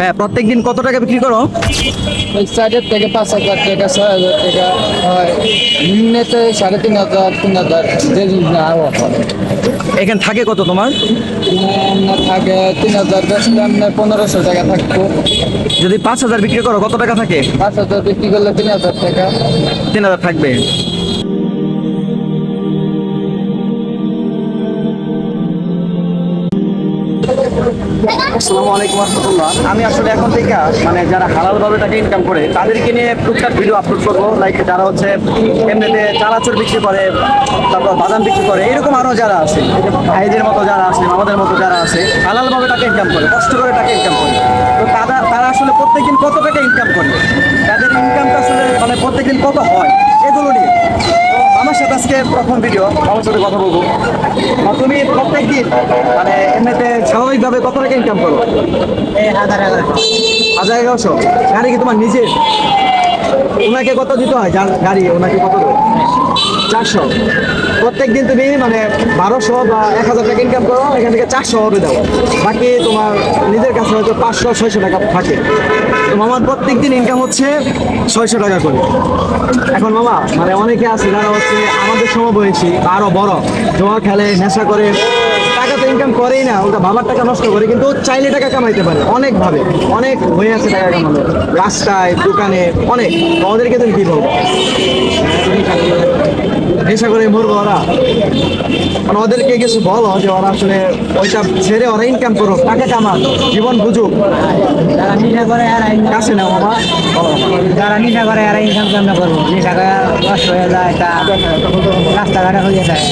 ভাইয়া প্রত্যেকদিন কত টাকা বিক্রি করো? ওই 4,000 থেকে 5,000 টাকা 6,000 টাকা হয়, নিম্নেতে 3,500 3,000 যে আরো এখানে থাকে কত তোমার? থাকে 3,000 বেচলে আপনার 1,500 টাকা থাকবো। যদি 5,000 বিক্রি করো কত টাকা থাকে? 5,000 বিক্রি করলে 3,000 টাকা। 3,000 থাকবে। আসসালামু আলাইকুম রহমতুল্লাহ। আমি আসলে এখন থেকে মানে যারা হালাল ভাবে টাকা ইনকাম করে তাদেরকে নিয়ে টুকটাক ভিডিও আপলোড করবো। লাইক যারা হচ্ছে এমনিতে চানাচুর বিক্রি করে, তারপর বাদাম বিক্রি করে, এরকম আরো যারা আছে, এই যে ভাইদের মতো যারা আছে, আমাদের মতো যারা আছে, হালাল ভাবে টাকা ইনকাম করে, কষ্ট করে টাকা ইনকাম করে। তো তারা আসলে প্রত্যেকদিন কত টাকা ইনকাম করে, তাদের ইনকামটা আসলে মানে প্রত্যেকদিন কত হয়, এগুলো নিয়ে আমার সাথে আজকে প্রথম ভিডিও। আমার সাথে কথা বলবো। তুমি প্রত্যেকদিন মানে এমনিতে স্বাভাবিকভাবে কত টাকা ইনকাম করো? 1,000-1,100। গাড়ি কি তোমার নিজের? ওনাকে কত দিতে হয়? গাড়ি ওনাকে কত দেয়? 400। প্রত্যেকদিন তুমি মানে 1,200 বা 1,000 টাকা ইনকাম করো, এখান থেকে 400 হবে দাও, বাকি তোমার নিজের কাছে হয়তো 500-600 টাকা থাকে। তো মামার প্রত্যেকদিন ইনকাম হচ্ছে 600 টাকা করে। এখন মামা মানে অনেকে আছে যারা হচ্ছে আমাদের সমবয়সী বা আরো বড়, জোয়া খেলে, নেশা করে, টাকা তো ইনকাম করেই না, ওটা বাবার টাকা নষ্ট করে, কিন্তু চাইলে টাকা কামাইতে পারে অনেক ভাবে, অনেক হয়ে আছে টাকা কামানো, রাস্তায়, দোকানে, অনেক। তো ওদেরকে তুমি কি বলবো? নেশা করে মরবো ওরা? মানে ওদেরকে কিছু বলো যে ওরা আসলে ওইটা ছেড়ে ওরা ইনকাম করুক, টাকা কামাক, জীবন বুঝুক। যারা নেশা করে এরা ইনকাম, কাছে না বাবা, যারা নেশা করে এরা ইনকাম কেমন করবো? নেশা করে নষ্ট হয়ে যায়, তা রাস্তাঘাটে হয়ে যায়।